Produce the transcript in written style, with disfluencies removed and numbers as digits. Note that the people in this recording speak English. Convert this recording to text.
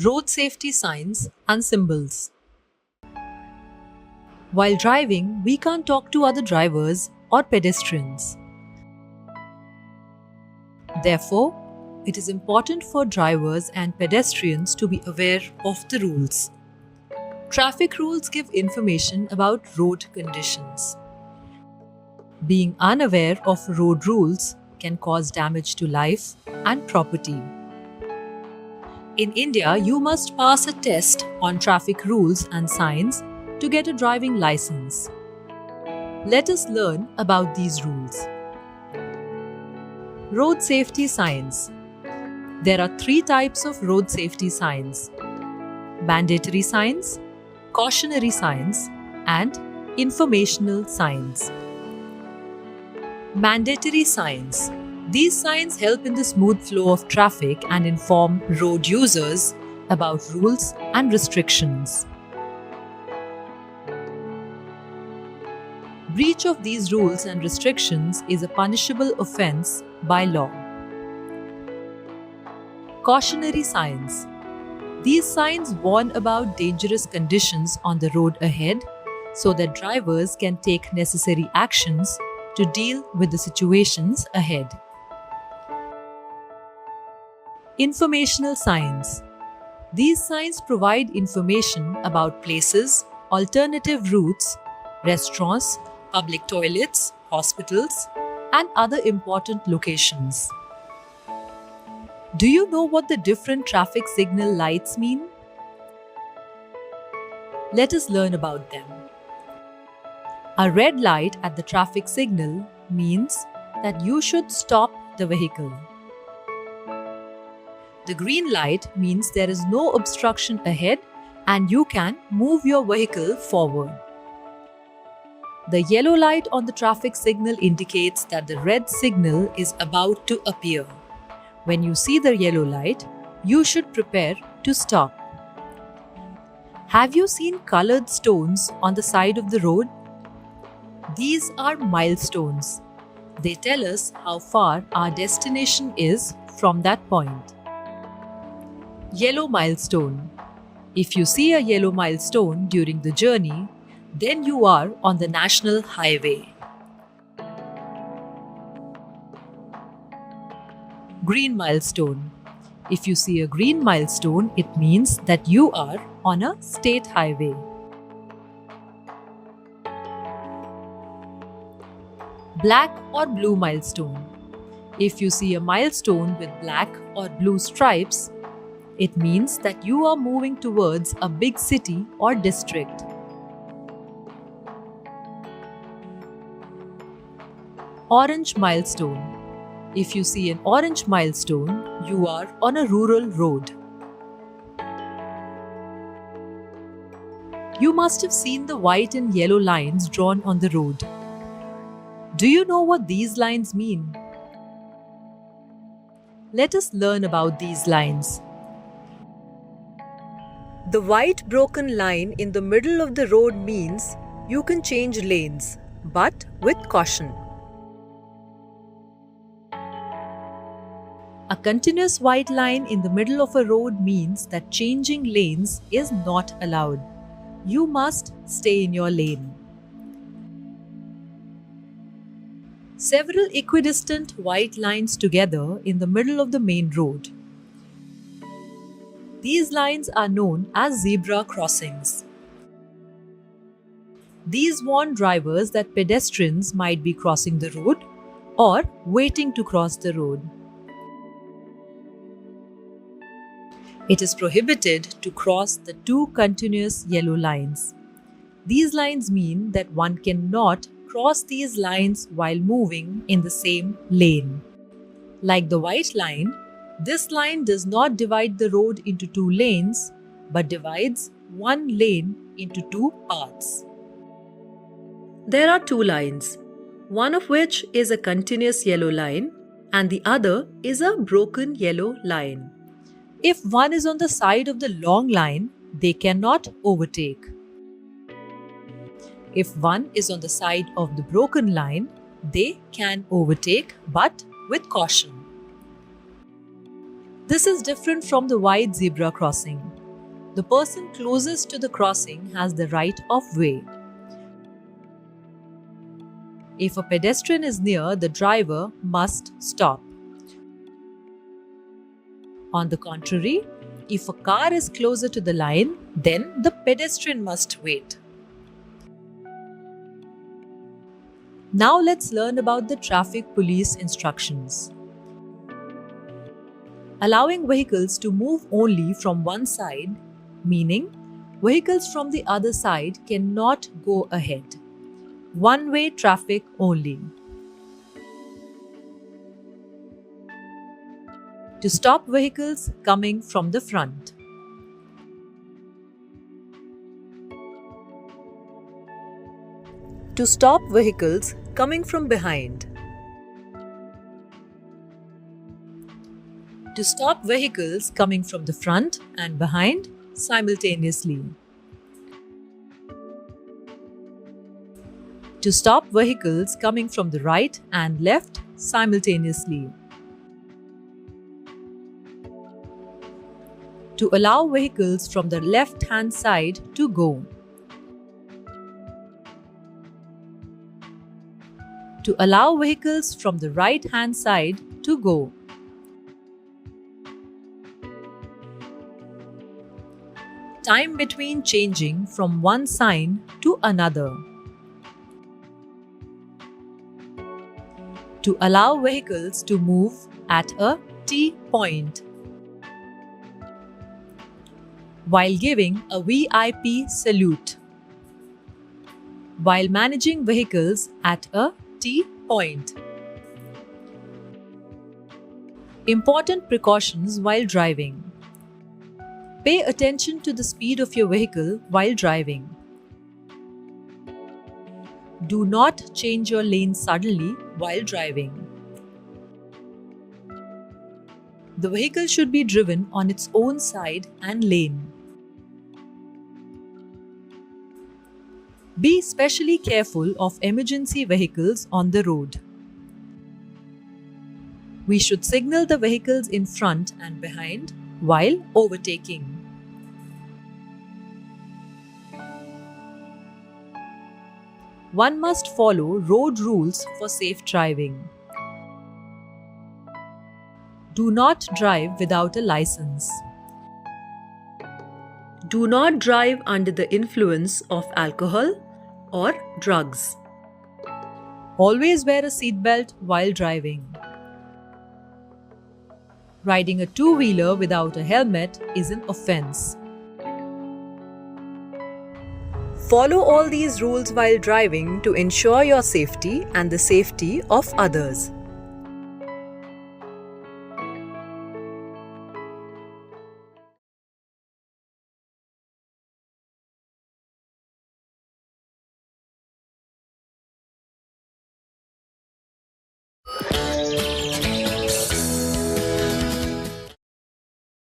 Road safety signs and symbols. While driving, we can't talk to other drivers or pedestrians. Therefore, it is important for drivers and pedestrians to be aware of the rules. Traffic rules give information about road conditions. Being unaware of road rules can cause damage to life and property. In India, you must pass a test on traffic rules and signs to get a driving license. Let us learn about these rules. Road safety signs. There are 3 types of road safety signs: mandatory signs, cautionary signs, and informational signs. Mandatory signs. These signs help in the smooth flow of traffic and inform road users about rules and restrictions. Breach of these rules and restrictions is a punishable offence by law. Cautionary signs. These signs warn about dangerous conditions on the road ahead so that drivers can take necessary actions to deal with the situations ahead. Informational signs. These signs provide information about places, alternative routes, restaurants, public toilets, hospitals, and other important locations. Do you know what the different traffic signal lights mean? Let us learn about them. A red light at the traffic signal means that you should stop the vehicle. The green light means there is no obstruction ahead and you can move your vehicle forward. The yellow light on the traffic signal indicates that the red signal is about to appear. When you see the yellow light, you should prepare to stop. Have you seen colored stones on the side of the road? These are milestones. They tell us how far our destination is from that point. Yellow milestone. If you see a yellow milestone during the journey, then you are on the national highway. Green milestone. If you see a green milestone, it means that you are on a state highway. Black or blue milestone. If you see a milestone with black or blue stripes, it means that you are moving towards a big city or district. Orange milestone. If you see an orange milestone, you are on a rural road. You must have seen the white and yellow lines drawn on the road. Do you know what these lines mean? Let us learn about these lines. The white broken line in the middle of the road means you can change lanes, but with caution. A continuous white line in the middle of a road means that changing lanes is not allowed. You must stay in your lane. Several equidistant white lines together in the middle of the main road. These lines are known as zebra crossings. These warn drivers that pedestrians might be crossing the road or waiting to cross the road. It is prohibited to cross the 2 continuous yellow lines. These lines mean that one cannot cross these lines while moving in the same lane. Like the white line, this line does not divide the road into 2 lanes, but divides 1 lane into 2 parts. There are 2 lines, one of which is a continuous yellow line and the other is a broken yellow line. If one is on the side of the long line, they cannot overtake. If one is on the side of the broken line, they can overtake, but with caution. This is different from the wide zebra crossing. The person closest to the crossing has the right of way. If a pedestrian is near, the driver must stop. On the contrary, if a car is closer to the line, then the pedestrian must wait. Now let's learn about the traffic police instructions. Allowing vehicles to move only from one side, meaning vehicles from the other side cannot go ahead. One-way traffic only. To stop vehicles coming from the front. To stop vehicles coming from behind. To stop vehicles coming from the front and behind simultaneously. To stop vehicles coming from the right and left simultaneously. To allow vehicles from the left-hand side to go. To allow vehicles from the right-hand side to go. Time between changing from one sign to another. To allow vehicles to move at a T point. While giving a VIP salute. While managing vehicles at a T point. Important precautions while driving. Pay attention to the speed of your vehicle while driving. Do not change your lane suddenly while driving. The vehicle should be driven on its own side and lane. Be especially careful of emergency vehicles on the road. We should signal the vehicles in front and behind while overtaking. One must follow road rules for safe driving. Do not drive without a license. Do not drive under the influence of alcohol or drugs. Always wear a seatbelt while driving. Riding a two-wheeler without a helmet is an offense. Follow all these rules while driving to ensure your safety and the safety of others.